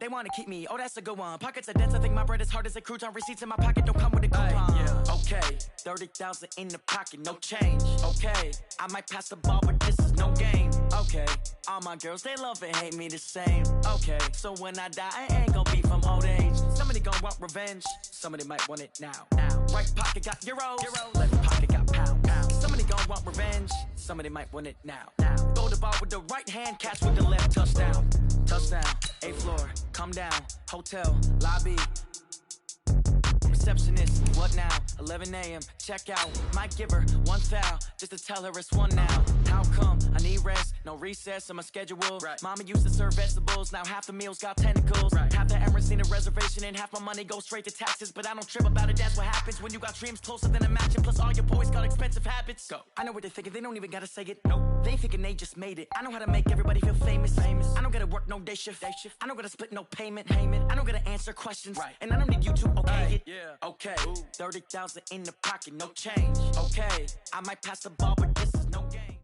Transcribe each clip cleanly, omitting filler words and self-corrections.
They want to keep me, oh that's a good one. Pockets are dense, I think my bread is hard as a crouton. Receipts in my pocket don't come with a coupon. Yeah. Okay, 30,000 in the pocket, no change. Okay, I might pass the ball, but this is no game. Okay, all my girls, they love and hate me the same. Okay, so when I die, I ain't gonna be from old age. Somebody gon' want revenge, somebody might want it now. Right pocket got euros, left pocket got pound. Somebody gon' want revenge, somebody might want it now. Throw the ball with the right hand, catch with the left, touchdown. Touchdown, 8th floor, come down, hotel, lobby. Receptionist, what now? 11 a.m., check out. Might give her one foul, just to tell her it's one now. How come? I need rest, no recess in my schedule. Right. Mama used to serve vegetables, now half the meals got tentacles. Right. Half the Emirates need a reservation and half my money goes straight to taxes. But I don't trip about it, that's what happens when you got dreams closer than a matching. Plus all your boys got expensive habits. Go. I know what they're thinking, they don't even gotta say it. Nope. They thinking they just made it. I know how to make everybody feel famous. I don't gotta work no day shift. I don't gotta split no payment. I don't gotta answer questions. Right. And I don't need you to okay it. Yeah. Okay, 30,000 in the pocket, no change. Okay, I might pass the ball, but this is no game.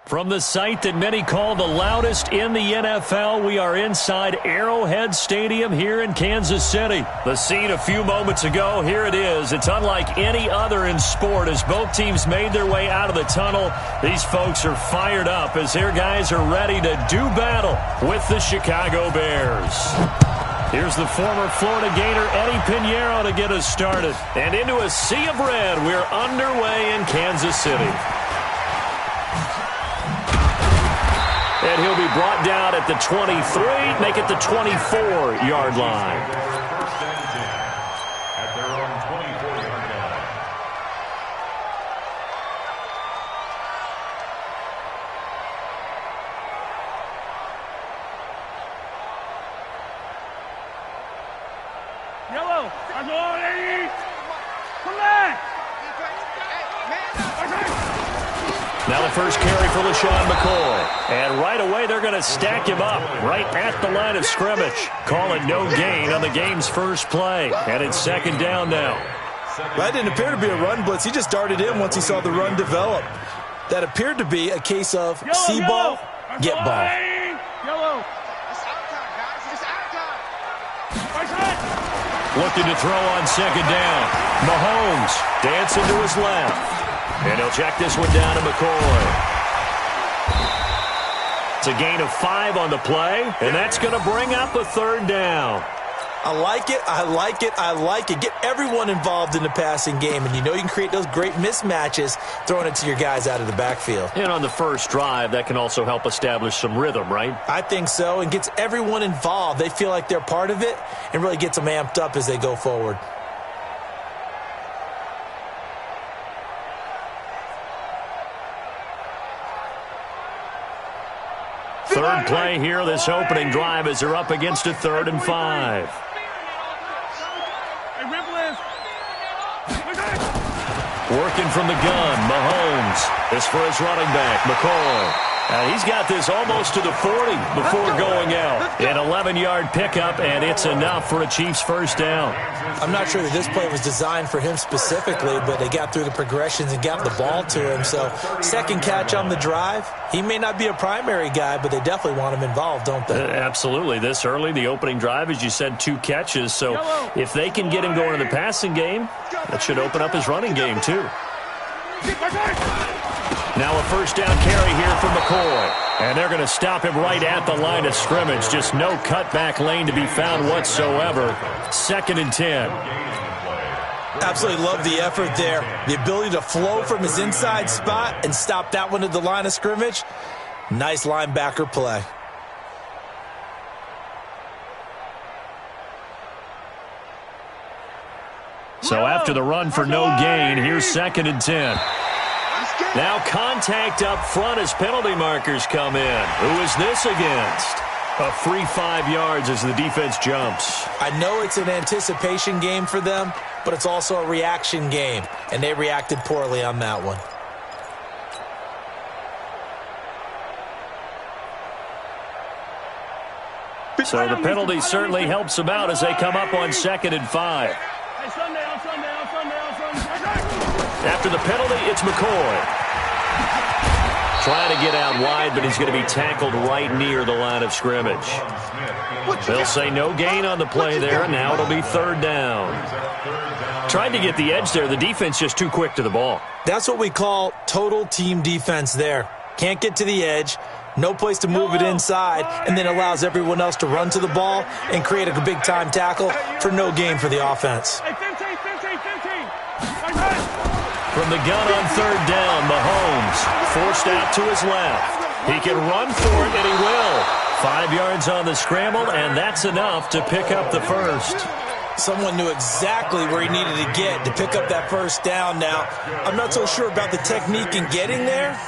From the site that many call the loudest in the NFL, we are inside Arrowhead Stadium here in Kansas City. The scene a few moments ago, here it is. It's unlike any other in sport as both teams made their way out of the tunnel. These folks are fired up as their guys are ready to do battle with the Chicago Bears. Here's the former Florida Gator Eddie Pinheiro to get us started. And into a sea of red, we're underway in Kansas City. And he'll be brought down at the 23, make it the 24-yard line. First and 10 at their own 24-yard line. Yellow, I'm going. Come back. Now the first carry for LeSean McCoy. And right away they're going to stack him up right at the line of scrimmage. Call it no gain on the game's first play. And it's second down now. That didn't appear to be a run blitz. He just darted in once he saw the run develop. That appeared to be a case of see ball, get ball. Yellow. Looking to throw on second down. Mahomes dancing to his left. And he'll check this one down to McCoy. It's a gain of 5 on the play, and that's going to bring up a third down. I like it, I like it, I like it. Get everyone involved in the passing game, and you know you can create those great mismatches throwing it to your guys out of the backfield. And on the first drive, that can also help establish some rhythm, right? I think so, and gets everyone involved. They feel like they're part of it and really gets them amped up as they go forward. Third play here, this opening drive as they're up against a 3rd and 5. Working from the gun, Mahomes. This for his running back, McCoy. And he's got this almost to the 40 before going out. An 11-yard pickup, and it's enough for a Chiefs first down. I'm not sure that this play was designed for him specifically, but they got through the progressions and got the ball to him. So second catch on the drive. He may not be a primary guy, but they definitely want him involved, don't they? Absolutely. This early, the opening drive, as you said, 2 catches. So if they can get him going in the passing game, that should open up his running game too. Now a first down carry here for McCoy. And they're going to stop him right at the line of scrimmage. Just no cutback lane to be found whatsoever. 2nd and 10. Absolutely love the effort there. The ability to flow from his inside spot and stop that one at the line of scrimmage. Nice linebacker play. So after the run for no gain, here's 2nd and 10. Now contact up front as penalty markers come in. Who is this against? A free 5 yards as the defense jumps. I know it's an anticipation game for them, but it's also a reaction game, and they reacted poorly on that one. So the penalty certainly helps them out as they come up on 2nd and 5. After the penalty, it's McCoy. Trying to get out wide, but he's going to be tackled right near the line of scrimmage. They'll say no gain on the play there, and now it'll be third down. Tried to get the edge there. The defense just too quick to the ball. That's what we call total team defense there. Can't get to the edge, no place to move it inside, and then allows everyone else to run to the ball and create a big-time tackle for no gain for the offense. Hey, 15. From the gun on third down, Mahomes forced out to his left. He can run for it, and he will. 5 yards on the scramble, and that's enough to pick up the first. Someone knew exactly where he needed to get to pick up that first down. Now, I'm not so sure about the technique in getting there,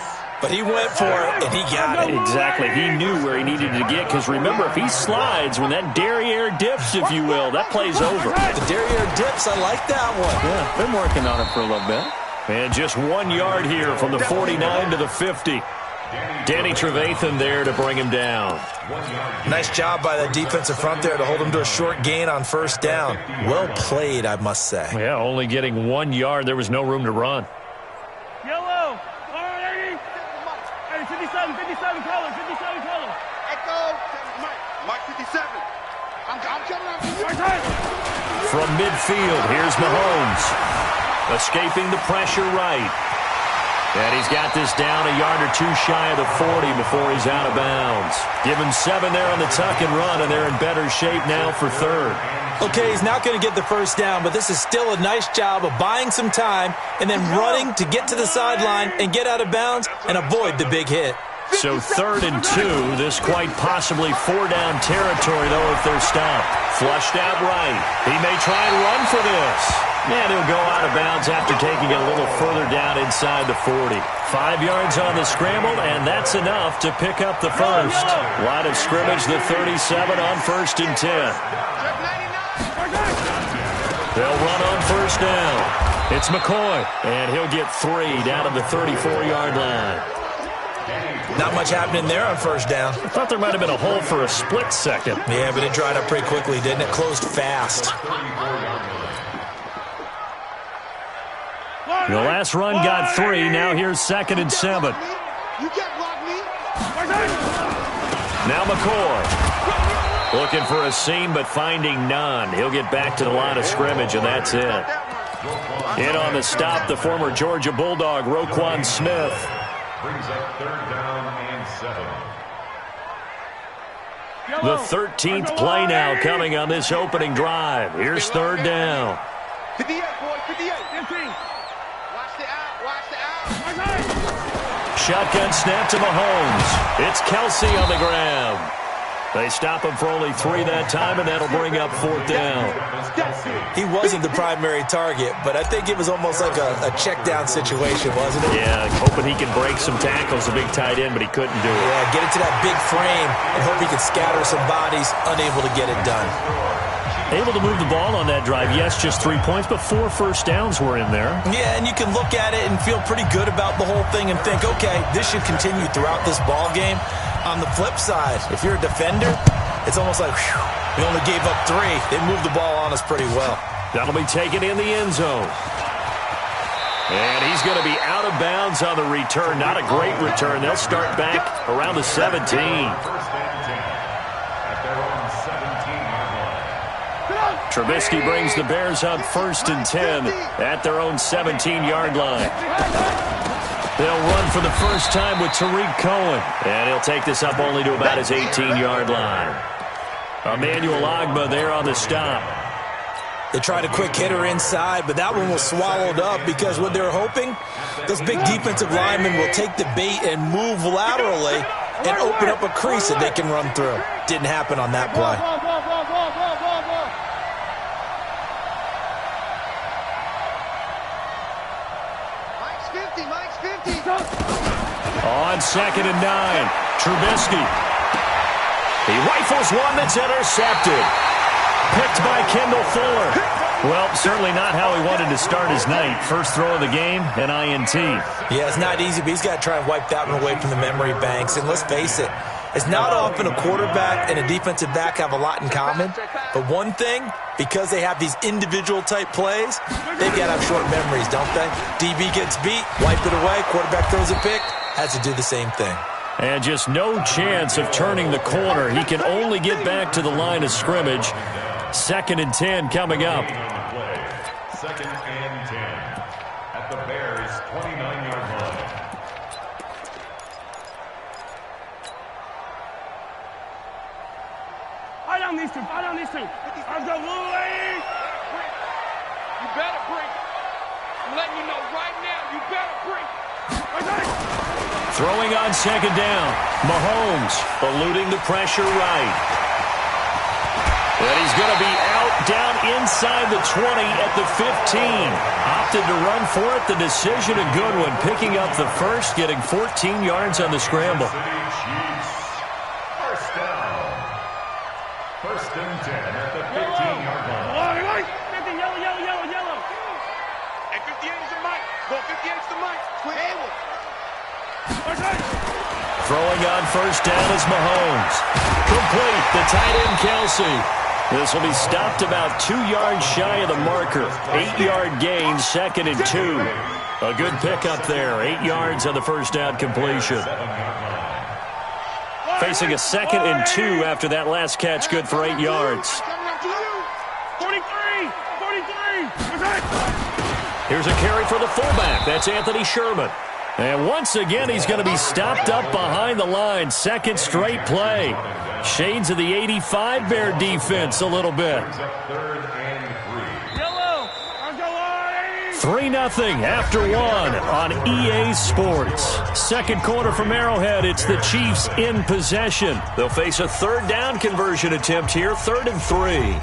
but he went for it, and he got it. Exactly. He knew where he needed to get, because remember, if he slides, when that derriere dips, if you will, that play's over. The derriere dips, I like that one. Yeah, been working on it for a little bit. And just 1 yard here from the 49 to the 50. Danny Trevathan there to bring him down. Nice job by the defensive front there to hold him to a short gain on first down. Well played, I must say. Yeah, only getting 1 yard. There was no room to run. Yellow. 80. Hey, 57 color. Echo, Mike 57. I'm coming out for you. From midfield, here's Mahomes. Escaping the pressure right. And he's got this down a yard or two shy of the 40 before he's out of bounds. Give him 7 there on the tuck and run, and they're in better shape now for third. Okay, he's not going to get the first down, but this is still a nice job of buying some time and then running to get to the sideline and get out of bounds and avoid the big hit. So 3rd and 2, this quite possibly 4-down territory, though, if they're stopped. Flushed out right. He may try and run for this. And he'll go out of bounds after taking it a little further down inside the 40. 5 yards on the scramble, and that's enough to pick up the first. Line of scrimmage, the 37 on 1st and 10. They'll run on first down. It's McCoy, and he'll get 3 down at the 34-yard line. Not much happening there on first down. I thought there might have been a hole for a split second. Yeah, but it dried up pretty quickly, didn't it? Closed fast. The last run got 3. Now here's 2nd and 7. You can't block me. Now McCoy. Looking for a seam, but finding none. He'll get back to the line of scrimmage, and that's it. In on the stop, the former Georgia Bulldog, Roquan Smith. Brings up 3rd down and 7. The 13th play now coming on this opening drive. Here's 3rd down. 58, boy, 58. 15. Watch the out. Shotgun snap to Mahomes. It's Kelsey on the ground. They stop him for only 3 that time, and that'll bring up 4th down. He wasn't the primary target, but I think it was almost like a check-down situation, wasn't it? Yeah, hoping he could break some tackles, a big tight end, but he couldn't do it. Yeah, get into that big frame and hope he could scatter some bodies, unable to get it done. Able to move the ball on that drive. Yes, just 3 points, but 4 first downs were in there. Yeah, and you can look at it and feel pretty good about the whole thing and think, okay, this should continue throughout this ball game. On the flip side, if you're a defender, it's almost like, whew, we only gave up 3. They moved the ball on us pretty well. That'll be taken in the end zone. And he's going to be out of bounds on the return. Not a great return. They'll start back around the 17. Trubisky brings the Bears up 1st and 10 at their own 17-yard line. They'll run for the first time with Tariq Cohen. And he'll take this up only to about his 18-yard line. Emmanuel Ogbah there on the stop. They tried a quick hitter inside, but that one was swallowed up because what they're hoping, those big defensive linemen will take the bait and move laterally and open up a crease that they can run through. Didn't happen on that play. On 2nd and 9, Trubisky. He rifles one that's intercepted. Picked by Kendall Fuller. Well, certainly not how he wanted to start his night. First throw of the game, an INT. Yeah, it's not easy, but he's got to try and wipe that one away from the memory banks. And let's face it, it's not often a quarterback and a defensive back have a lot in common. But one thing, because they have these individual type plays, they've got to have short memories, don't they? DB gets beat, wipe it away, quarterback throws a pick, has to do the same thing. And just no chance of turning the corner. He can only get back to the line of scrimmage. 2nd and 10 coming up. 2nd and 10 at the Bears' 29-yard line. Fire down these two. Fire down these two. Let's go, Louie. You better bring it. I'm letting you know right now, you better bring it. Throwing on 2nd down. Mahomes eluding the pressure right. And he's going to be out down inside the 20 at the 15. Opted to run for it. The decision a good one. Picking up the first, getting 14 yards on the scramble. First down. 1st and 10 at the 15-yard line. 50, yellow. Hey, 58 is the mic. Go 58 is the mic. Quit able. Throwing on 1st down is Mahomes. Complete. The tight end, Kelsey. This will be stopped about 2 yards shy of the marker. 8-yard gain, 2nd and 2. A good pickup there. 8 yards on the 1st down completion. Facing a 2nd and 2 after that last catch, good for 8 yards. 43. Here's a carry for the fullback. That's Anthony Sherman. And once again, he's going to be stopped up behind the line. 2nd straight play. Shades of the 85 Bear defense a little bit. 3-0 after 1 on EA Sports. 2nd quarter from Arrowhead. It's the Chiefs in possession. They'll face a 3rd down conversion attempt here. 3rd and 3.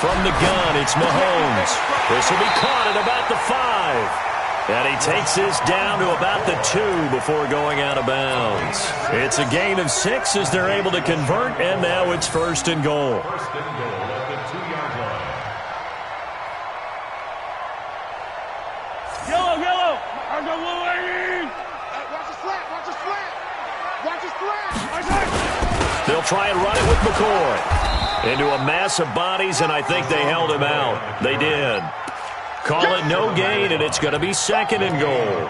From the gun, it's Mahomes. This will be caught at about the 5. And he takes this down to about the 2 before going out of bounds. It's a gain of 6 as they're able to convert, and now it's 1st and goal. 1st and goal at the 2-yard line. Yellow. I'll go Louie. Watch the slant. They'll try and run it with McCoy. Into a mass of bodies, and I think they held him out. They did. Call it no gain, and it's going to be 2nd and goal.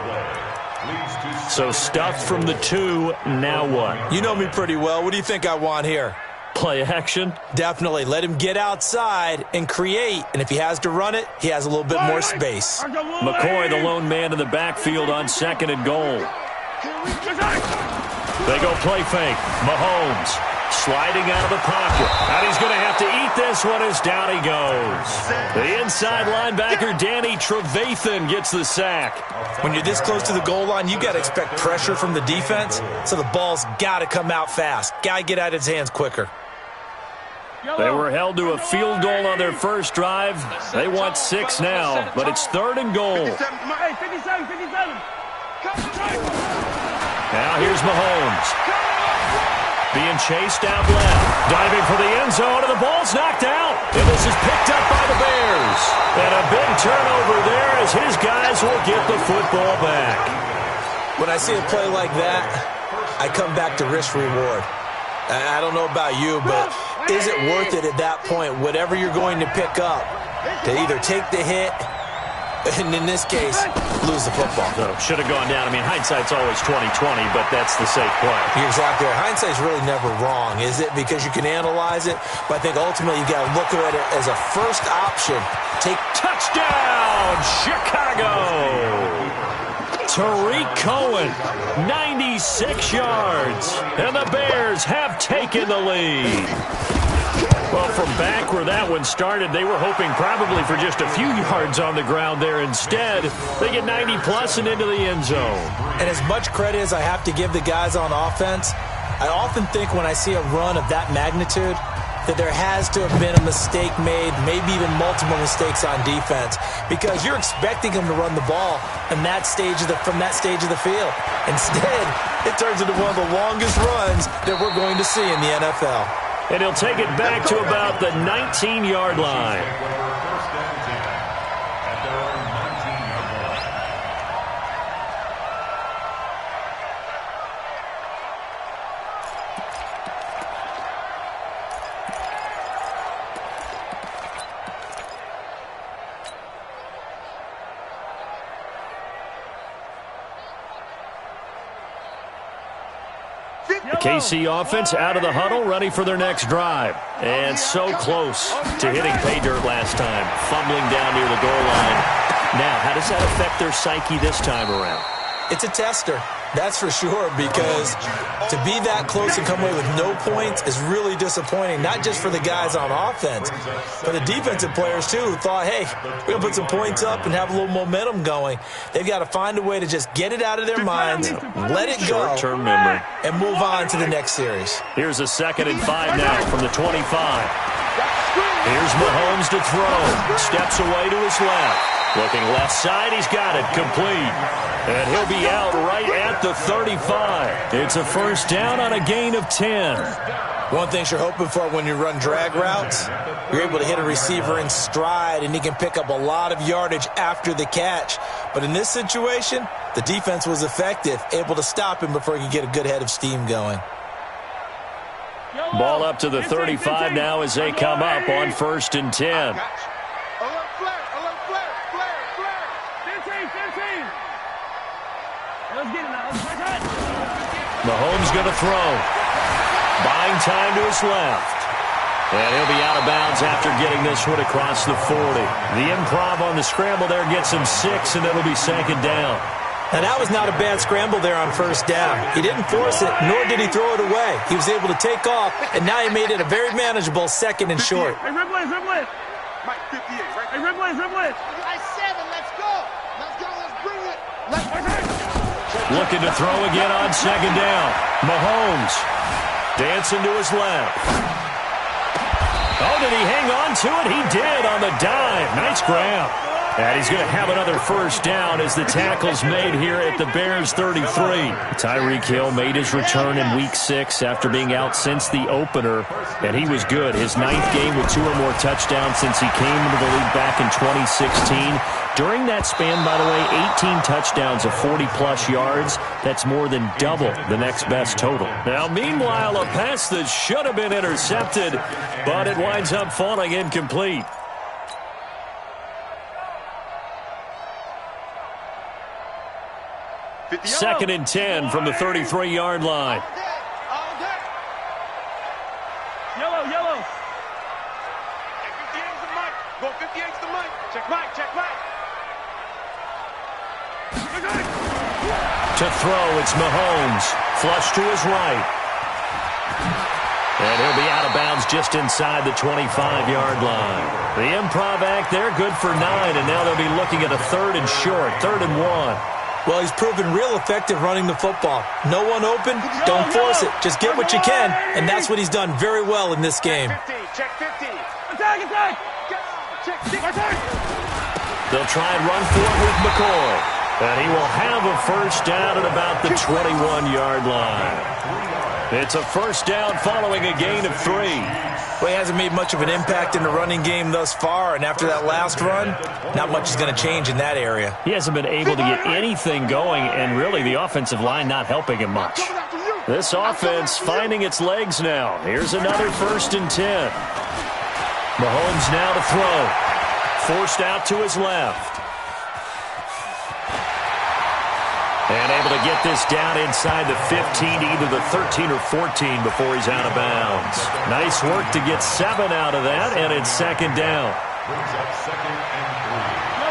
So stuffed from the 2, now what? You know me pretty well. What do you think I want here? Play action? Definitely. Let him get outside and create. And if he has to run it, he has a little bit more space. McCoy, the lone man in the backfield on 2nd and goal. They go play fake. Mahomes sliding out of the pocket. And he's going to have to eat this one as down he goes. The inside linebacker, Danny Trevathan, gets the sack. When you're this close to the goal line, you got to expect pressure from the defense, so the ball's got to come out fast. Got to get out of his hands quicker. They were held to a field goal on their first drive. They want 6 now, but it's 3rd and goal. 57. Now here's Mahomes. Being chased out left. Diving for the end zone, and the ball's knocked out. And this is picked up by the Bears. And a big turnover there as his guys will get the football back. When I see a play like that, I come back to risk-reward. I don't know about you, but is it worth it at that point, whatever you're going to pick up, to either take the hit, and in this case, lose the football? So should have gone down. I mean, hindsight's always 20/20, but that's the safe play. You're exactly right. Hindsight's really never wrong, is it? Because you can analyze it, but I think ultimately you got to look at it as a first option. Take touchdown, Chicago! Tariq Cohen, 96 yards, and the Bears have taken the lead. Well, from back where that one started, they were hoping probably for just a few yards on the ground there. Instead, they get 90-plus and into the end zone. And as much credit as I have to give the guys on offense, I often think when I see a run of that magnitude, that there has to have been a mistake made, maybe even multiple mistakes on defense, because you're expecting him to run the ball from that stage of the field. Instead, it turns into one of the longest runs that we're going to see in the NFL. And he'll take it back to about the 19-yard line. KC offense out of the huddle, ready for their next drive. And so close to hitting pay dirt last time, fumbling down near the goal line. Now, how does that affect their psyche this time around? It's a tester, that's for sure, because to be that close and come away with no points is really disappointing, not just for the guys on offense, but the defensive players, too, who thought, hey, we're going to put some points up and have a little momentum going. They've got to find a way to just get it out of their minds, let it go, short-term memory, and move on to the next series. Here's a 2nd and 5 now from the 25. Here's Mahomes to throw. Steps away to his left. Looking left side, he's got it, complete. And he'll be out right at the 35. It's a first down on a gain of 10. One thing you're hoping for when you run drag routes, you're able to hit a receiver in stride, and he can pick up a lot of yardage after the catch. But in this situation, the defense was effective, able to stop him before he could get a good head of steam going. Ball up to the 35 now as they come up on 1st and 10. Mahomes going to throw. Buying time to his left. And he'll be out of bounds after getting this one across the 40. The improv on the scramble there gets him 6, and it'll be 2nd down. Now, that was not a bad scramble there on 1st down. He didn't force it, nor did he throw it away. He was able to take off, and now he made it a very manageable 2nd and short. Hey, Red Blaze, Mike, 58, right? Hey, Red Blaze. I 7, let's go. Let's bring it. Looking to throw again on 2nd down. Mahomes dancing to his left. Oh, did he hang on to it? He did on the dive. Nice grab. And he's going to have another first down as the tackle's made here at the Bears 33. Tyreek Hill made his return in Week 6 after being out since the opener, and he was good. His 9th game with 2 or more touchdowns since he came into the league back in 2016. During that span, by the way, 18 touchdowns of 40-plus yards. That's more than double the next best total. Now, meanwhile, a pass that should have been intercepted, but it winds up falling incomplete. 2nd and 10 from the 33-yard line. Yellow. 58's the mic. Go 58's the mic. Check mic. To throw, it's Mahomes. Flush to his right. And he'll be out of bounds just inside the 25-yard line. The improv act there, good for 9, and now they'll be looking at a 3rd and short, 3rd and 1. Well, he's proven real effective running the football. No one open, don't force it. Just get what you can, and that's what he's done very well in this game. Check 50. Attack. They'll try and run for it with McCoy. And he will have a first down at about the 21-yard line. It's a first down following a gain of 3. Well, he hasn't made much of an impact in the running game thus far, and after that last run, not much is going to change in that area. He hasn't been able to get anything going, and really the offensive line not helping him much. This offense finding its legs now. Here's another 1st and 10. Mahomes now to throw. Forced out to his left. And able to get this down inside the 15, either the 13 or 14 before he's out of bounds. Nice work to get 7 out of that, and it's 2nd down. Brings up 2nd and 3.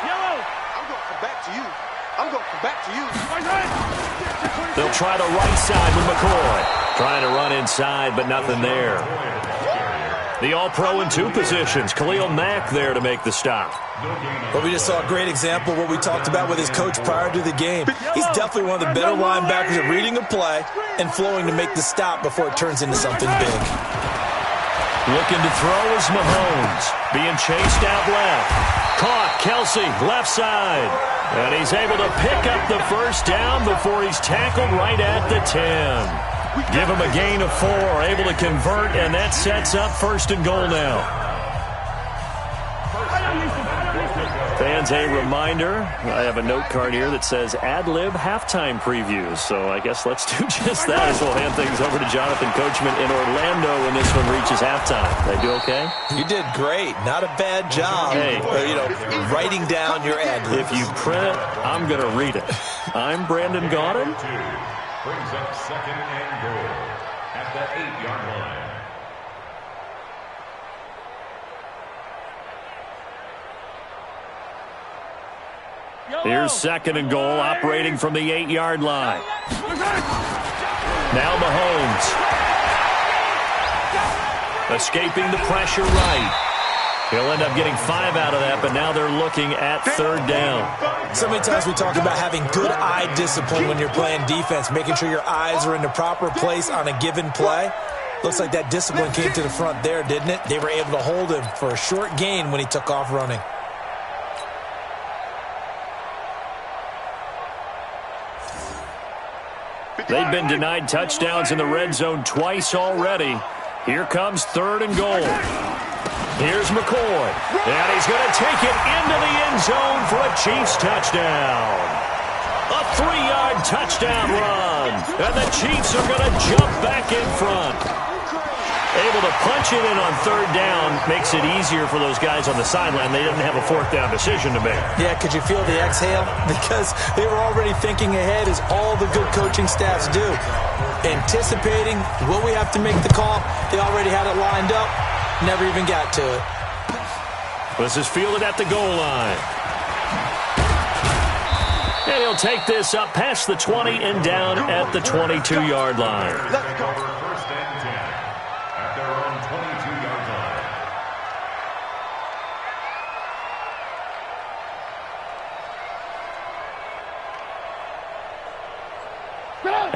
Yellow. I'm going to come back to you. They'll try the right side with McCoy. Trying to run inside, but nothing there. The All-Pro in 2 positions. Khalil Mack there to make the stop. Well, we just saw a great example of what we talked about with his coach prior to the game. He's definitely one of the better linebackers at reading a play and flowing to make the stop before it turns into something big. Looking to throw is Mahomes. Being chased out left. Caught, Kelsey, left side. And he's able to pick up the first down before he's tackled right at the 10. Give him a gain of 4, able to convert, and that sets up 1st and goal now. Fans, a reminder, I have a note card here that says ad-lib halftime previews, so I guess let's do just that as we'll hand things over to Jonathan Coachman in Orlando when this one reaches halftime. Did I do okay? You did great. Not a bad job. Hey. Writing down your ad-libs. If you print it, I'm going to read it. I'm Brandon Gaudin. Brings up 2nd and goal at the 8-yard line. Here's 2nd and goal, operating from the 8-yard line. Now Mahomes. Escaping the pressure right. He'll end up getting 5 out of that, but now they're looking at 3rd down. So many times we talk about having good eye discipline when you're playing defense, making sure your eyes are in the proper place on a given play. Looks like that discipline came to the front there, didn't it? They were able to hold him for a short gain when he took off running. They've been denied touchdowns in the red zone twice already. Here comes 3rd and goal. Here's McCoy, and he's going to take it into the end zone for a Chiefs touchdown. A 3-yard touchdown run, and the Chiefs are going to jump back in front. Able to punch it in on 3rd down makes it easier for those guys on the sideline. They didn't have a 4th down decision to make. Yeah, could you feel the exhale? Because they were already thinking ahead, as all the good coaching staffs do. Anticipating, will we have to make the call? They already had it lined up. Never even got to it. This is fielded at the goal line. And he'll take this up past the 20 and down at the 22-yard line. Let's go. 1st and 10 at their own 22-yard line.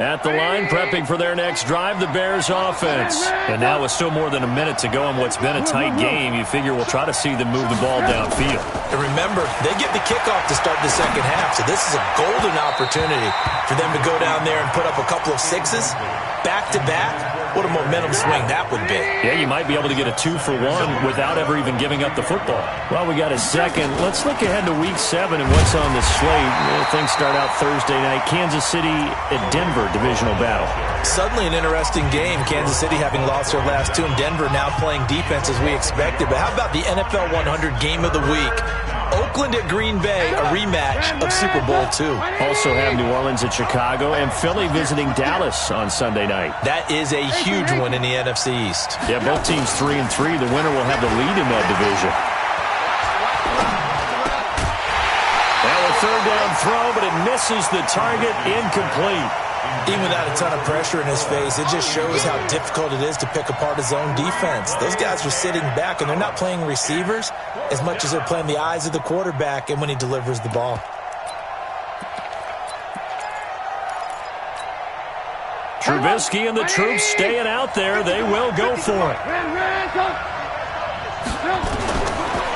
At the line, prepping for their next drive, the Bears offense. And now with still more than a minute to go in what's been a tight game, you figure we'll try to see them move the ball downfield. And remember, they get the kickoff to start the 2nd half, so this is a golden opportunity for them to go down there and put up a couple of 6s back-to-back. What a momentum swing that would be. Yeah, you might be able to get a 2-for-1 without ever even giving up the football. Well, we got a second. Let's look ahead to Week 7 and what's on the slate. Things start out Thursday night. Kansas City at Denver, divisional battle. Suddenly an interesting game. Kansas City having lost their last 2, and Denver now playing defense as we expected. But how about the NFL 100 game of the week? Oakland at Green Bay, a rematch of Super Bowl II. Also have New Orleans at Chicago and Philly visiting Dallas on Sunday night. That is a huge one in the NFC East. Yeah, both teams 3-3. The winner will have the lead in that division. Now a 3rd down throw, but it misses the target, incomplete. Even without a ton of pressure in his face, it just shows how difficult it is to pick apart his own defense. Those guys are sitting back, and they're not playing receivers as much as they're playing the eyes of the quarterback and when he delivers the ball. Trubisky and the troops staying out there. They will go for it.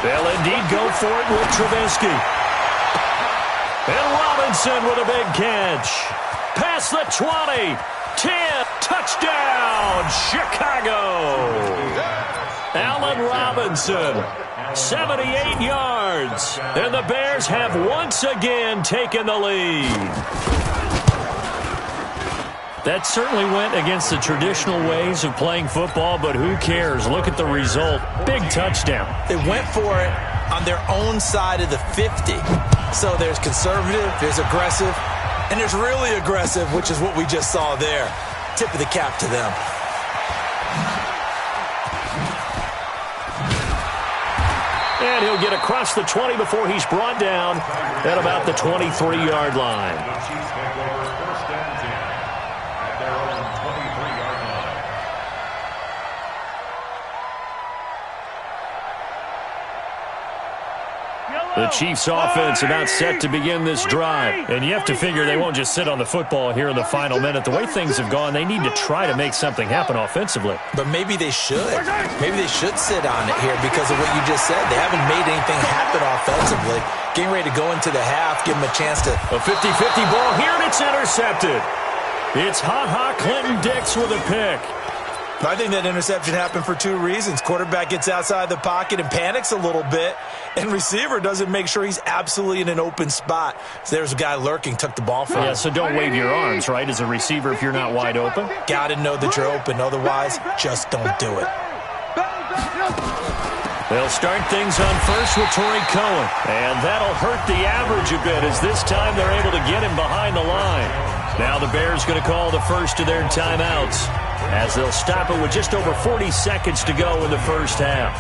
They'll indeed go for it with Trubisky. And Robinson with a big catch. Past the 20, 10, touchdown, Chicago. Allen Robinson, 78 yards. And the Bears have once again taken the lead. That certainly went against the traditional ways of playing football, but who cares? Look at the result. Big touchdown. They went for it on their own side of the 50. So there's conservative, there's aggressive, and there's really aggressive, which is what we just saw there. Tip of the cap to them. And he'll get across the 20 before he's brought down at about the 23-yard line. The Chiefs take over 1st and 10 at their own 23-yard line. The Chiefs offense about set to begin this drive. And you have to figure they won't just sit on the football here in the final minute. The way things have gone, they need to try to make something happen offensively. But maybe they should. Maybe they should sit on it here because of what you just said. They haven't made anything happen offensively. Getting ready to go into the half, give them a chance to... A 50-50 ball here, and it's intercepted. It's Ha-Ha Clinton-Dix with a pick. I think that interception happened for two reasons. Quarterback gets outside the pocket and panics a little bit, and receiver doesn't make sure he's absolutely in an open spot. So there's a guy lurking, took the ball from him. Yeah, so don't wave your arms, right, as a receiver if you're not wide open. Got to know that you're open. Otherwise, just don't do it. They'll start things on first with Torrey Cohen, and that'll hurt the average a bit as this time they're able to get him behind the line. Now the Bears going to call the first of their timeouts as they'll stop it with just over 40 seconds to go in the first half.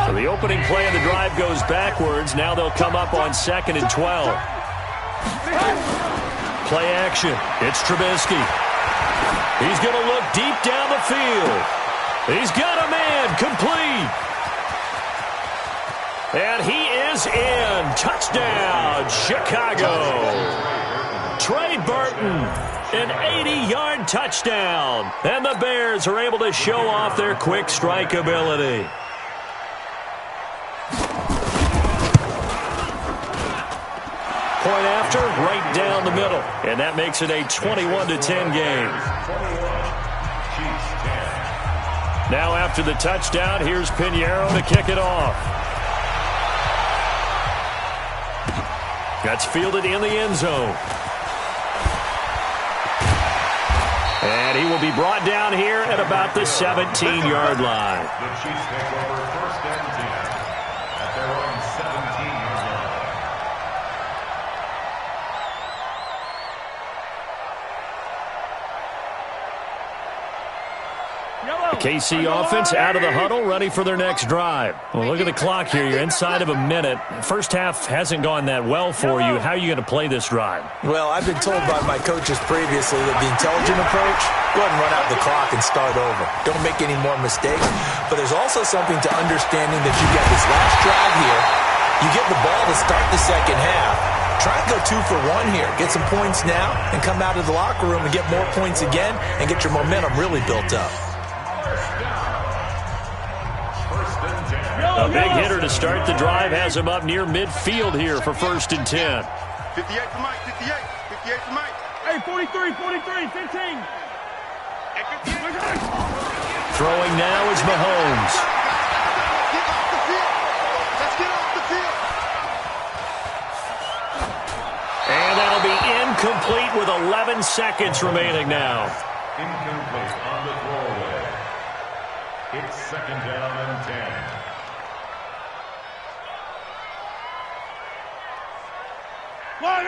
So the opening play of the drive goes backwards. Now they'll come up on 2nd and 12. Play action. It's Trubisky. He's going to look deep down the field. He's got a man complete. And he is in. Touchdown, Chicago. Trey Burton, an 80-yard touchdown. And the Bears are able to show off their quick strike ability. Point after, right down the middle. And that makes it a 21-10 game. Now after the touchdown, here's Pinheiro to kick it off. That's fielded in the end zone. And he will be brought down here at about the 17-yard line. The Chiefs take over 1st and 10 at their own 17-yard line. The KC offense out of the huddle, ready for their next drive. Well, look at the clock here. You're inside of a minute. First half hasn't gone that well for you. How are you going to play this drive? Well, I've been told by my coaches previously that the intelligent approach, go ahead and run out the clock and start over. Don't make any more mistakes. But there's also something to understanding that you get this last drive here. You get the ball to start the second half. Try and go 2 for 1 here. Get some points now and come out of the locker room and get more points again and get your momentum really built up. A big hitter to start the drive has him up near midfield here for 1st and 10. 58 for Mike, 58. 58 for Mike. Hey, 43, 15. Throwing now is Mahomes. Get off the field. Let's get off the field. And that'll be incomplete with 11 seconds remaining now. Incomplete on the throwaway. It's 2nd down and 10.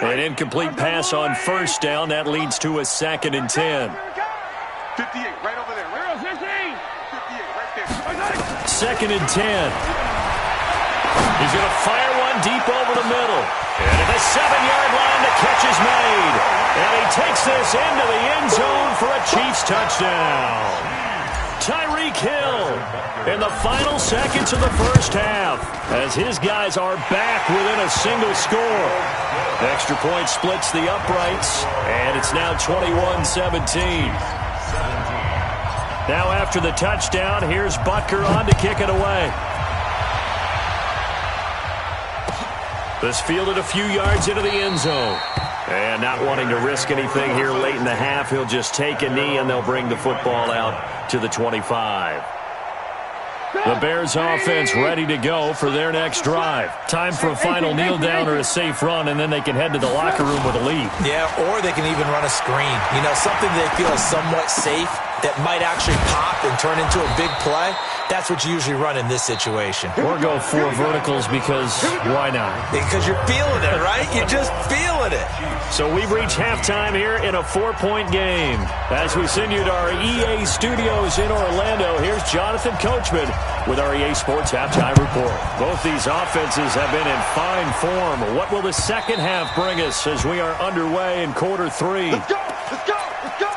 An incomplete pass on 1st down. That leads to a 2nd and 10. 58, right over there. 58, right there. 2nd and 10. He's going to fire one deep over the middle. And at the 7-yard line, the catch is made. And he takes this into the end zone for a Chiefs touchdown. Tyreek Hill in the final seconds of the first half as his guys are back within a single score. Extra point splits the uprights, and it's now 21-17. Now after the touchdown, here's Butker on to kick it away. This fielded a few yards into the end zone. And not wanting to risk anything here late in the half, he'll just take a knee and they'll bring the football out to the 25. The Bears offense ready to go for their next drive. Time for a final kneel down or a safe run, and then they can head to the locker room with a lead. Yeah, or they can even run a screen. You know, something they feel is somewhat safe that might actually pop and turn into a big play. That's what you usually run in this situation. Or go 4 verticals because why not? Because you're feeling it, right? You're just feeling it. So we've reached halftime here in a 4-point game. As we send you to our EA studios in Orlando, here's Jonathan Coachman with our EA Sports Halftime Report. Both these offenses have been in fine form. What will the second half bring us as we are underway in quarter 3? Let's go. Let's go. Let's go.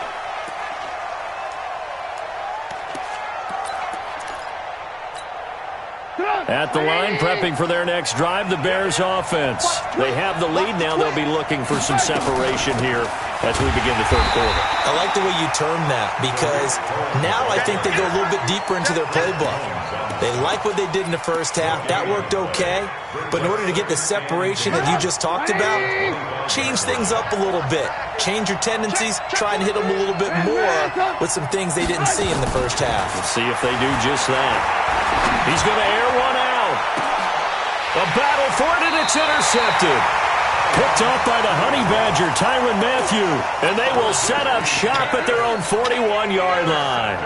At the line, prepping for their next drive, the Bears offense. They have the lead now. They'll be looking for some separation here as we begin the third quarter. I like the way you termed that because now I think they go a little bit deeper into their playbook. They like what they did in the first half. That worked okay. But in order to get the separation that you just talked about, change things up a little bit. Change your tendencies. Try and hit them a little bit more with some things they didn't see in the first half. Let's see if they do just that. He's going to air one out. A battle for it, and it's intercepted. Picked off by the Honey Badger, Tyrann Mathieu. And they will set up shop at their own 41-yard line.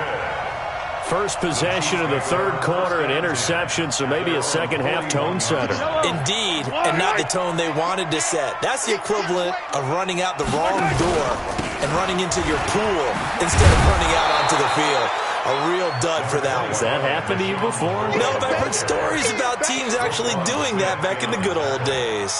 First possession of the third quarter, an interception, so maybe a second-half tone setter. Indeed, and not the tone they wanted to set. That's the equivalent of running out the wrong door and running into your pool instead of running out onto the field. A real dud for that one. Has that happened to you before? No, but I've heard stories about teams actually doing that back in the good old days.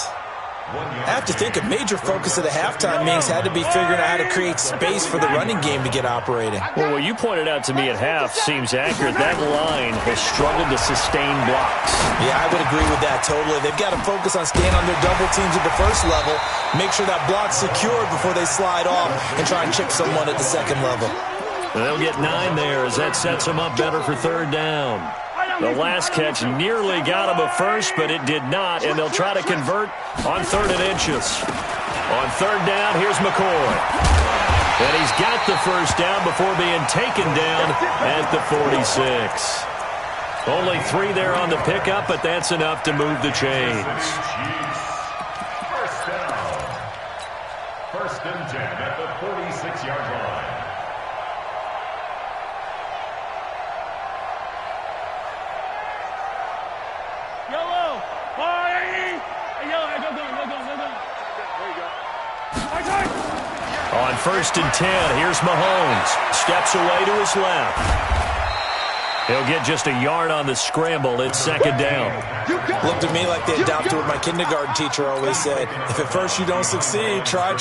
I have to think a major focus of the halftime meetings had to be figuring out how to create space for the running game to get operating. Well, what you pointed out to me at half seems accurate. That line has struggled to sustain blocks. Yeah, I would agree with that totally. They've got to focus on staying on their double teams at the first level, make sure that block's secured before they slide off and try and chip someone at the second level. And they'll get 9 there as that sets them up better for third down. The last catch nearly got him a first, but it did not, and they'll try to convert on 3rd and inches. On 3rd down, here's McCoy. And he's got the first down before being taken down at the 46. Only 3 there on the pickup, but that's enough to move the chains. First and 10 at the 46-yard line. On 1st and 10, here's Mahomes. Steps away to his left. He'll get just a yard on the scramble. It's 2nd down. Looked to me like they adopted what my kindergarten teacher always said. If at first you don't succeed, try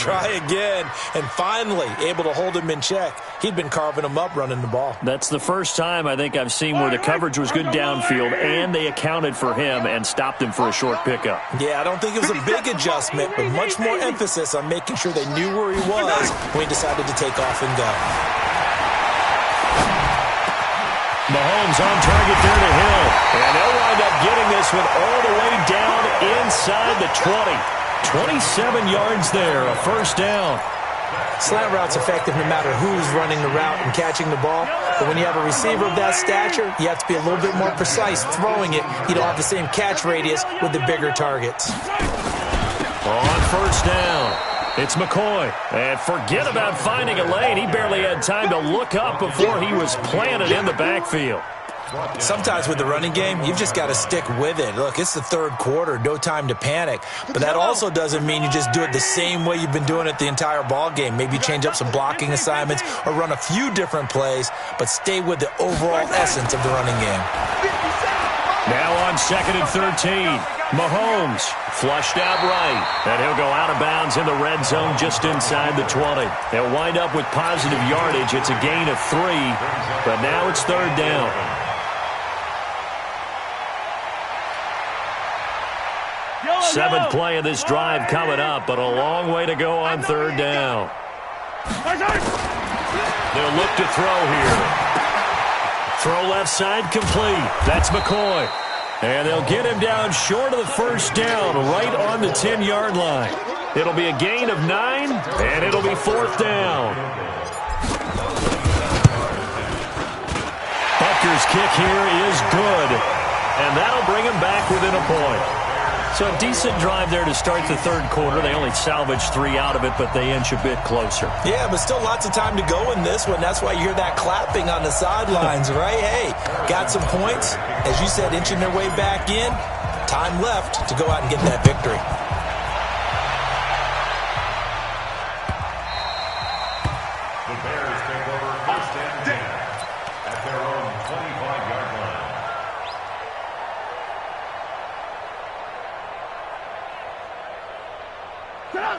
again. And finally, able to hold him in check. He'd been carving him up running the ball. That's the first time I think I've seen where the coverage was good downfield and they accounted for him and stopped him for a short pickup. Yeah, I don't think it was a big adjustment, but much more emphasis on making sure they knew where he was when he decided to take off and go. Mahomes on target there to Hill. And they'll wind up getting this one all the way down inside the 20. 27 yards there, a first down. Slant route's effective no matter who's running the route and catching the ball. But when you have a receiver of that stature, you have to be a little bit more precise throwing it. You don't have the same catch radius with the bigger targets. On 1st down, it's McCoy. And forget about finding a lane. He barely had time to look up before he was planted in the backfield. Sometimes with the running game, you've just got to stick with it. Look, it's the 3rd quarter, no time to panic. But that also doesn't mean you just do it the same way you've been doing it the entire ball game. Maybe change up some blocking assignments or run a few different plays, but stay with the overall essence of the running game. Now on 2nd and 13, Mahomes flushed out right, and he'll go out of bounds in the red zone just inside the 20. They'll wind up with positive yardage. It's a gain of 3, but now it's 3rd down. Seventh play of this drive coming up, but a long way to go on 3rd down. They'll look to throw here. Throw left side complete. That's McCoy. And they'll get him down short of the first down, right on the 10-yard line. It'll be a gain of 9, and it'll be 4th down. Butker's kick here is good, and that'll bring him back within a point. So a decent drive there to start the 3rd quarter. They only salvaged 3 out of it, but they inch a bit closer. Yeah, but still lots of time to go in this one. That's why you hear that clapping on the sidelines, right? Hey, got some points. As you said, inching their way back in. Time left to go out and get that victory. The Bears take over 1st and 10 at their own 25-yard line.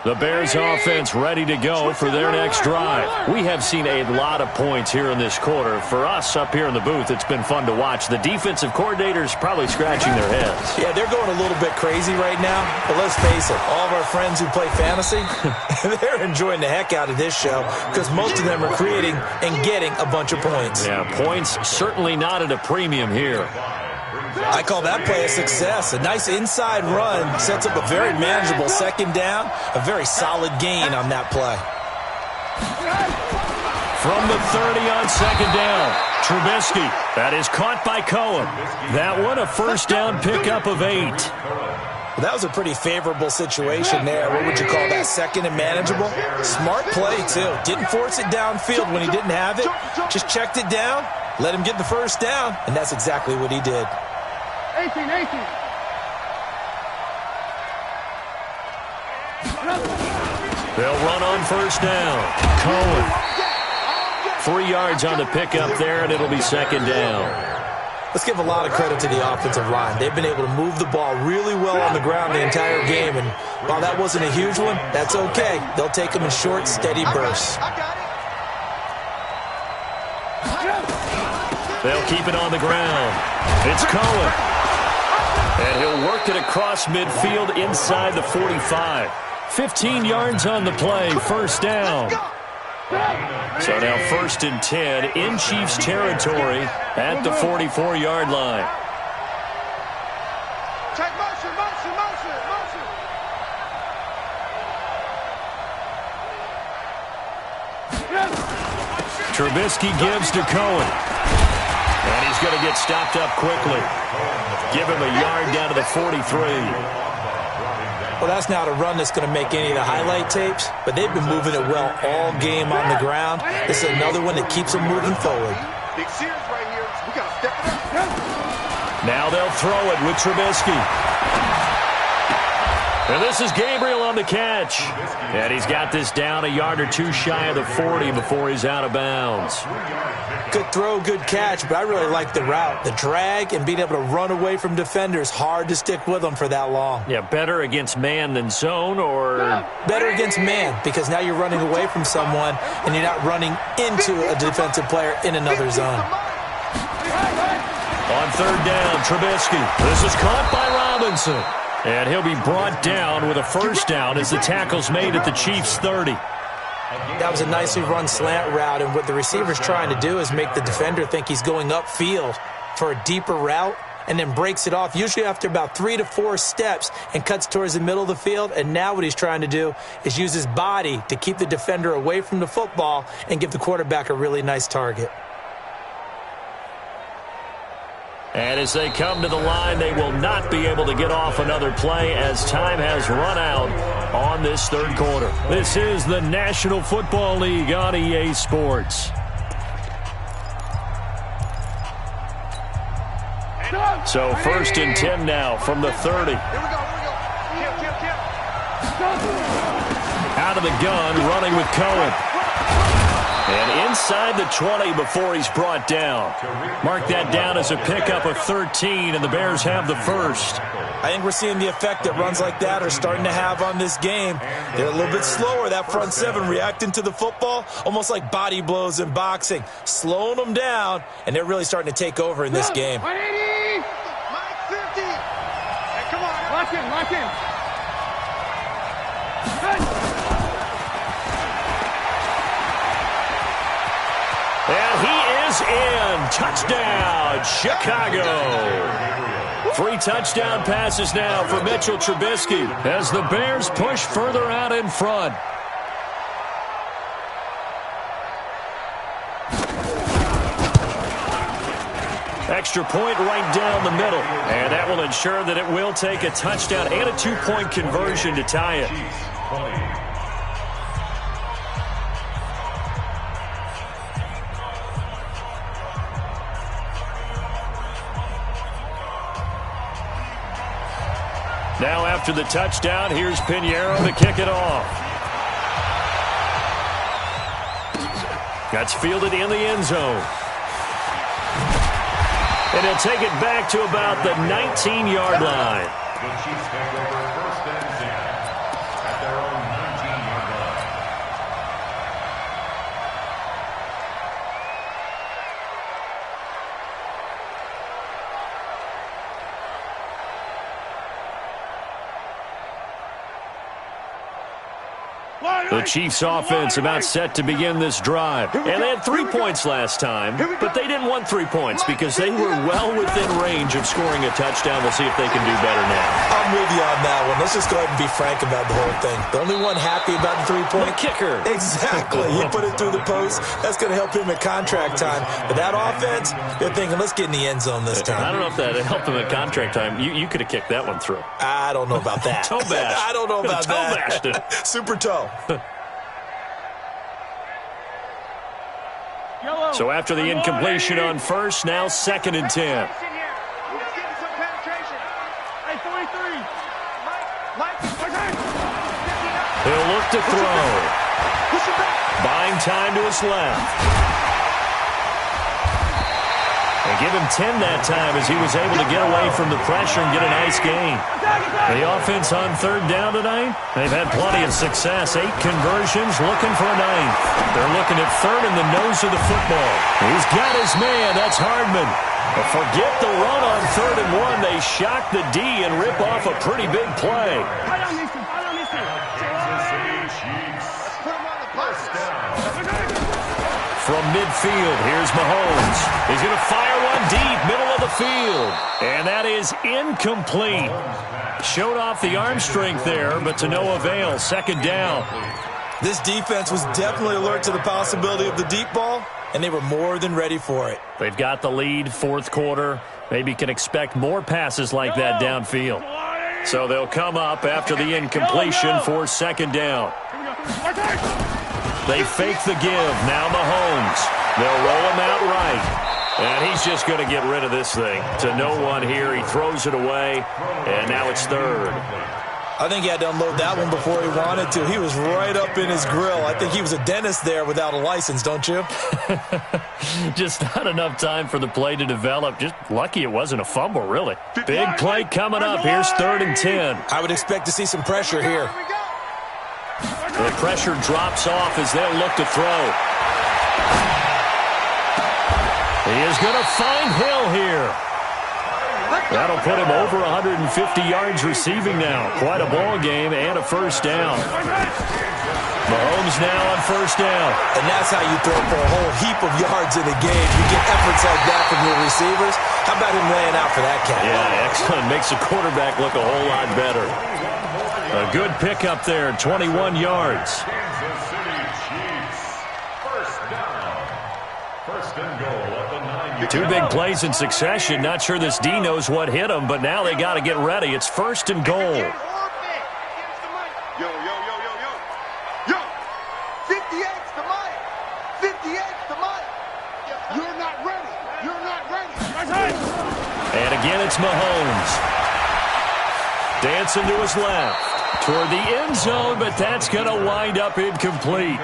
The Bears offense ready to go for their next drive. We have seen a lot of points here in this quarter. For us up here in the booth, it's been fun to watch. The defensive coordinators probably scratching their heads. Yeah, they're going a little bit crazy right now. But let's face it, all of our friends who play fantasy, they're enjoying the heck out of this show because most of them are creating and getting a bunch of points. Yeah, points certainly not at a premium here. I call that play a success. A nice inside run sets up a very manageable second down, a very solid gain on that play. From the 30 on second down, Trubisky. That is caught by Cohen. That one a first down pickup of 8. Well, that was a pretty favorable situation there. What would you call that, second and manageable? Smart play, too. Didn't force it downfield when he didn't have it. Just checked it down, let him get the first down, and that's exactly what he did. 18. They'll run on first down. Cohen. 3 yards on the pickup there, and it'll be second down. Let's give a lot of credit to the offensive line. They've been able to move the ball really well on the ground the entire game, and while that wasn't a huge one, that's okay. They'll take them in short, steady bursts. They'll keep it on the ground. It's Cohen. And he'll work it across midfield inside the 45. 15 yards on the play, first down. So now 1st and 10 in Chiefs territory at the 44-yard line. Check motion. Trubisky gives to Cohen. And he's going to get stopped up quickly. Give him a yard down to the 43. Well, that's not a run that's going to make any of the highlight tapes, but they've been moving it well all game on the ground. This is another one that keeps them moving forward. Big series right here. We got to step it up. Now they'll throw it with Trubisky. And this is Gabriel on the catch. And he's got this down a yard or two shy of the 40 before he's out of bounds. Good throw, good catch, but I really like the route. The drag and being able to run away from defenders, hard to stick with them for that long. Yeah, better against man than zone, or? Better against man, because now you're running away from someone and you're not running into a defensive player in another zone. On third down, Trubisky. This is caught by Robinson. And he'll be brought down with a first down as the tackle's made at the Chiefs' 30. That was a nicely run slant route, and what the receiver's trying to do is make the defender think he's going upfield for a deeper route and then breaks it off, usually after about 3 to 4 steps, and cuts towards the middle of the field. And now what he's trying to do is use his body to keep the defender away from the football and give the quarterback a really nice target. And as they come to the line, they will not be able to get off another play as time has run out on this third quarter. This is the National Football League on EA Sports. So 1st and 10 now from the 30. Out of the gun, running with Cohen. And inside the 20 before he's brought down. Mark that down as a pickup of 13, and the Bears have the first. I think we're seeing the effect that runs like that are starting to have on this game. They're a little bit slower, that front seven, reacting to the football, almost like body blows in boxing, slowing them down, and they're really starting to take over in this game. 180! Mike 50. Hey, come on. Lock in. And he is in. Touchdown, Chicago. 3 touchdown passes now for Mitchell Trubisky as the Bears push further out in front. Extra point right down the middle. And that will ensure that it will take a touchdown and a 2-point conversion to tie it. Now after the touchdown, here's Pinheiro to kick it off. That's fielded in the end zone. And he'll take it back to about the 19-yard line. The Chiefs take over 1st and 10 at their own The Chiefs offense about set to begin this drive. And they had 3 points last time, but they didn't want 3 points because they were well within range of scoring a touchdown. We'll see if they can do better now. I'm with you on that one. Let's just go ahead and be frank about the whole thing. The only one happy about the 3-point? The kicker. Exactly. He put it through the post. That's going to help him at contract time. But that offense, they're thinking, let's get in the end zone this time. I don't know if that helped him at contract time. You could have kicked that one through. I don't know about that. Toe bash. I don't know about toe that. Bashed it. Super toe. So after the incompletion on first, now 2nd and 10. He'll look to throw. Buying time to his left. They give him 10 that time as he was able to get away from the pressure and get a nice gain. The offense on 3rd down tonight, they've had plenty of success. 8 conversions, looking for a 9th. They're looking at 3rd in the nose of the football. He's got his man. That's Hardman. But forget the run on 3rd and 1. They shock the D and rip off a pretty big play. From midfield, here's Mahomes. He's going to fire one deep, middle of the field. And that is incomplete. Showed off the arm strength there, but to no avail. 2nd down. This defense was definitely alert to the possibility of the deep ball, and they were more than ready for it. They've got the lead, 4th quarter. Maybe can expect more passes like that downfield. So they'll come up after the incompletion for 2nd down. They fake the give. Now Mahomes. They'll roll him out right. And he's just going to get rid of this thing. To no one here. He throws it away. And now it's 3rd. I think he had to unload that one before he wanted to. He was right up in his grill. I think he was a dentist there without a license, don't you? Just not enough time for the play to develop. Just lucky it wasn't a fumble, really. Big play coming up. Here's 3rd and 10. I would expect to see some pressure here. The pressure drops off as they'll look to throw. He is going to find Hill here. That'll put him over 150 yards receiving now. Quite a ball game and a 1st down. Mahomes now on 1st down. And that's how you throw for a whole heap of yards in a game. You get efforts like that from your receivers. How about him laying out for that cat? Yeah, excellent. Makes the quarterback look a whole lot better. A good pickup there, 21 yards. Kansas City Chiefs. 1st down. 1st and goal at the 9. 2 big plays in succession. Not sure this D knows what hit him, but now they got to get ready. It's 1st and goal. Yo, yo, yo, yo, yo. Yo, 58's the mic. 58's the mic. You're not ready. You're not ready. And again, it's Mahomes. Dancing to his left. Toward the end zone, but that's going to wind up incomplete.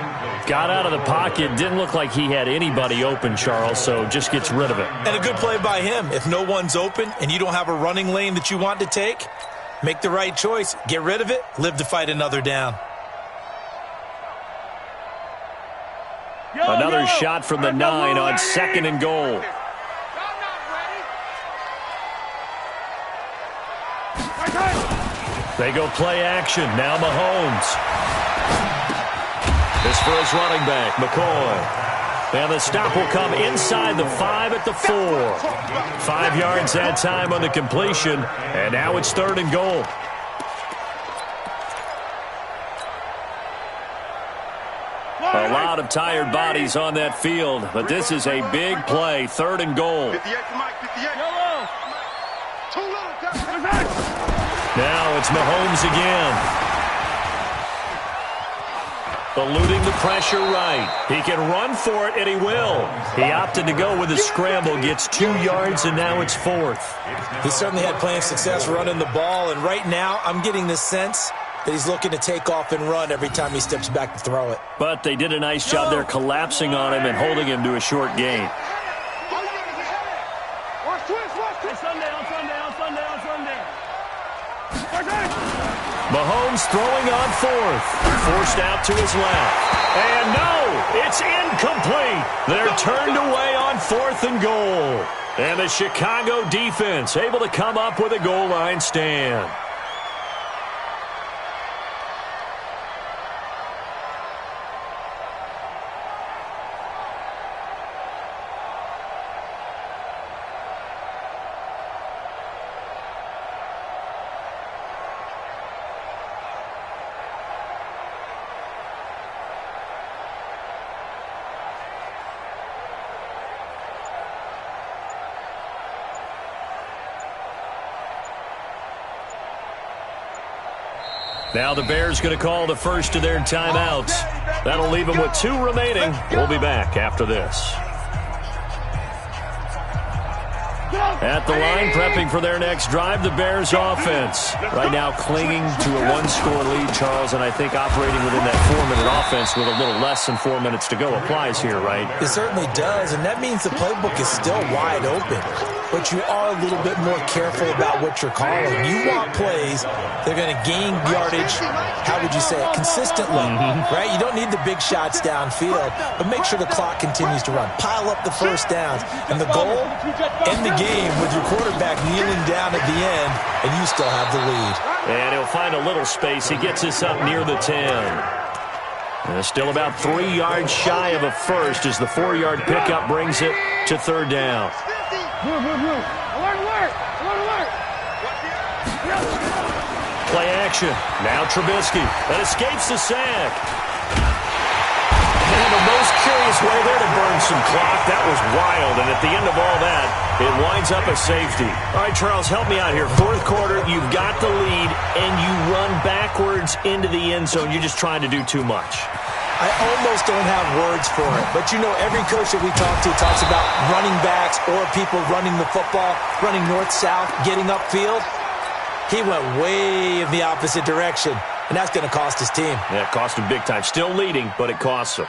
Got out of the pocket. Didn't look like he had anybody open, Charles, so just gets rid of it. And a good play by him. If no one's open and you don't have a running lane that you want to take, make the right choice. Get rid of it. Live to fight another down. Another shot from the 9 on 2nd and goal. They go play action. Now Mahomes. This for his running back, McCoy. And the stop will come inside the 5 at the 4. 5 yards that time on the completion. And now it's 3rd and goal. A lot of tired bodies on that field, but this is a big play. 3rd and goal. 58's the mic. 58. Too little. Now it's Mahomes again. Eluding the pressure right. He can run for it, and he will. He opted to go with a scramble, gets 2 yards, and now it's 4th. He certainly had plenty of success running the ball, and right now I'm getting the sense that he's looking to take off and run every time he steps back to throw it. But they did a nice job there collapsing on him and holding him to a short gain. Mahomes throwing on 4th. Forced out to his left. And no, it's incomplete. They're turned away on 4th and goal. And the Chicago defense able to come up with a goal line stand. Now the Bears going to call the first of their timeouts. That'll leave them with 2 remaining. We'll be back after this. At the line, prepping for their next drive, the Bears offense. Right now clinging to a 1-score lead, Charles, and I think operating within that 4-minute offense with a little less than 4 minutes to go applies here, right? It certainly does, and that means the playbook is still wide open. But you are a little bit more careful about what you're calling. You want plays, they're going to gain yardage, how would you say it, consistently, right? You don't need the big shots downfield, but make sure the clock continues to run. Pile up the first downs. And the goal, end the game with your quarterback kneeling down at the end, and you still have the lead. And he'll find a little space. He gets us up near the 10. Still about 3 yards shy of a first as the 4-yard pickup brings it to 3rd down. Play action. Now Trubisky. That escapes the sack. And the most curious way there to burn some clock. That was wild. And at the end of all that, it winds up a safety. All right, Charles, help me out here. 4th quarter, you've got the lead, and you run backwards into the end zone. You're just trying to do too much. I almost don't have words for it. But, you know, every coach that we talk to talks about running backs or people running the football, running north-south, getting upfield. He went way in the opposite direction, and that's going to cost his team. Yeah, it cost him big time. Still leading, but it costs him.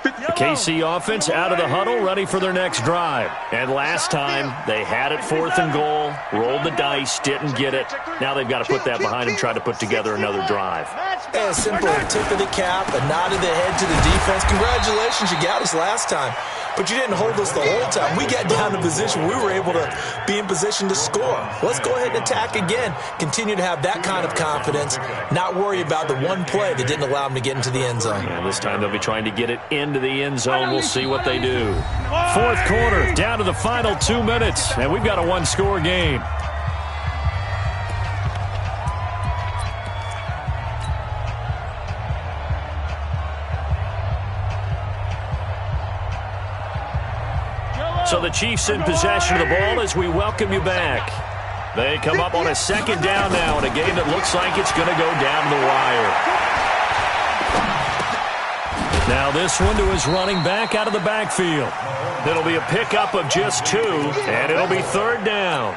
The KC offense out of the huddle, ready for their next drive. And last time, they had it 4th and goal, rolled the dice, didn't get it. Now they've got to put that behind them, try to put together another drive. Yeah, simple. A tip of the cap, a nod of the head to the defense. Congratulations, you got us last time. But you didn't hold us the whole time. We got down to position. We were able to be in position to score. Let's go ahead and attack again. Continue to have that kind of confidence. Not worry about the one play that didn't allow them to get into the end zone. And this time they'll be trying to get it into the end zone. We'll see what they do. 4th quarter, down to the final 2 minutes. And we've got a 1-score game. So the Chiefs in possession of the ball as we welcome you back. They come up on a 2nd down now in a game that looks like it's going to go down the wire. Now this one to his running back out of the backfield. It'll be a pickup of just 2, and it'll be 3rd down.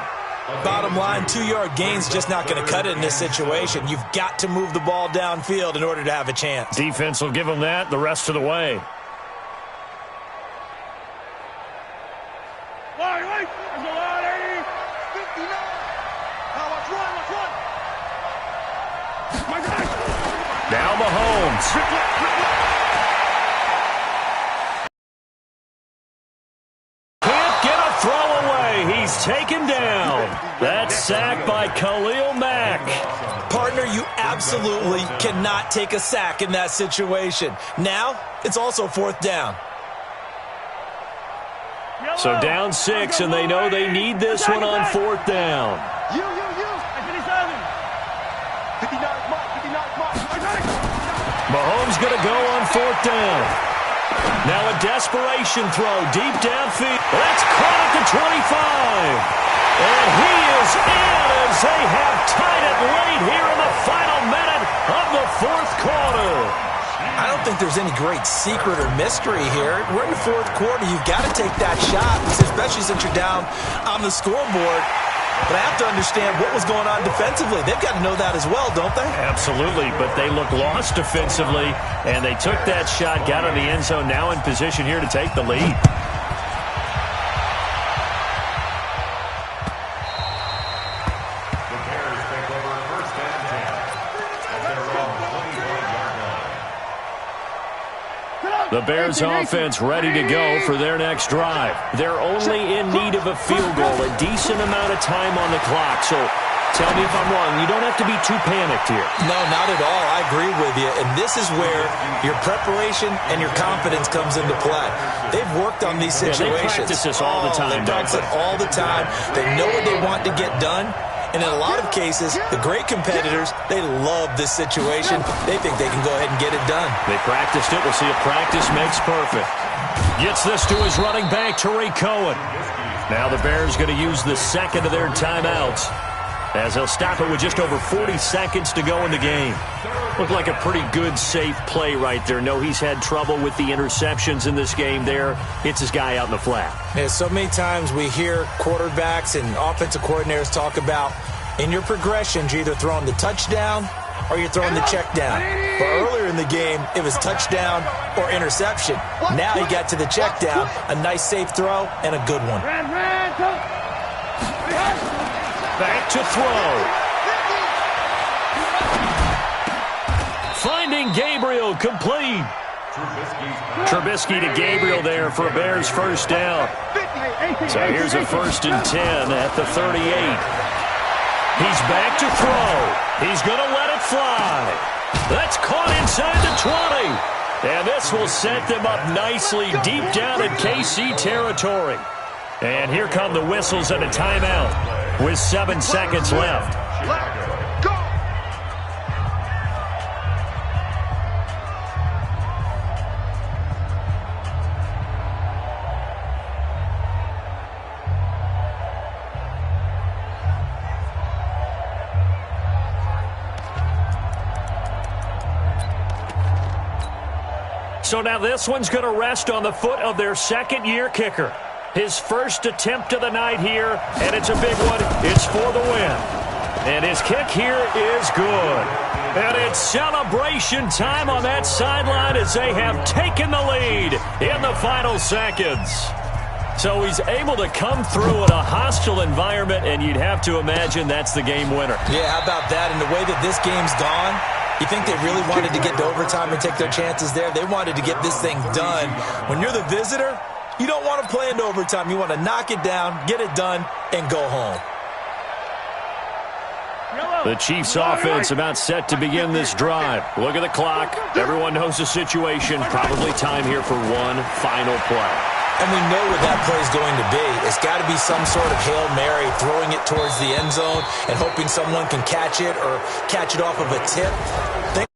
Bottom line, 2-yard gain's just not going to cut it in this situation. You've got to move the ball downfield in order to have a chance. Defense will give them that the rest of the way. Now Mahomes. Can't get a throw away. He's taken down. That's sacked by Khalil Mack. Partner, you absolutely cannot take a sack in that situation. Now, it's also 4th down. So down 6, and they know they need this one on 4th down. Mahomes going to go on 4th down. Now a desperation throw deep downfield. That's caught at the 25. And he is in as they have tied it late here in the final minute of the 4th quarter. I don't think there's any great secret or mystery here. We're in the 4th quarter. You've got to take that shot, especially since you're down on the scoreboard. But I have to understand what was going on defensively. They've got to know that as well, don't they? Absolutely, but they look lost defensively, and they took that shot, got in the end zone, now in position here to take the lead. The Bears take over 1st and 10 at their own 25-yard line. The Bears offense ready to go for their next drive. They're only in need of a field goal, a decent amount of time on the clock. So tell me if I'm wrong. You don't have to be too panicked here. No, not at all. I agree with you. And this is where your preparation and your confidence comes into play. They've worked on these situations. They practice this all the time. They practice it all the time. They know what they want to get done. And in a lot of cases, the great competitors, they love this situation. They think they can go ahead and get it done. They practiced it. We'll see if practice makes perfect. Gets this to his running back, Tariq Cohen. Now the Bears going to use the second of their timeouts, as they'll stop it with just over 40 seconds to go in the game. Looked like a pretty good, safe play right there. No, he's had trouble with the interceptions in this game there. Hits his guy out in the flat. Yeah, so many times we hear quarterbacks and offensive coordinators talk about in your progressions, you're either throwing the touchdown or you're throwing the check down. But earlier in the game, it was touchdown or interception. Now he got to the check down, a nice safe throw, and a good one. Back to throw. Finding Gabriel, complete. Trubisky to Gabriel there for a Bears first down. So here's a 1st and 10 at the 38. He's back to throw. He's going to let it fly. That's caught inside the 20. And this will set them up nicely deep down in KC territory. And here come the whistles and a timeout with 7 seconds left. So now this one's going to rest on the foot of their second-year kicker. His first attempt of the night here, and it's a big one. It's for the win. And his kick here is good. And it's celebration time on that sideline as they have taken the lead in the final seconds. So he's able to come through in a hostile environment, and you'd have to imagine that's the game winner. Yeah, how about that? And the way that this game's gone, you think they really wanted to get to overtime and take their chances there? They wanted to get this thing done. When you're the visitor, you don't want to play into overtime. You want to knock it down, get it done, and go home. The Chiefs offense about set to begin this drive. Look at the clock. Everyone knows the situation. Probably time here for one final play. And we know what that play is going to be. It's got to be some sort of Hail Mary, throwing it towards the end zone and hoping someone can catch it or catch it off of a tip.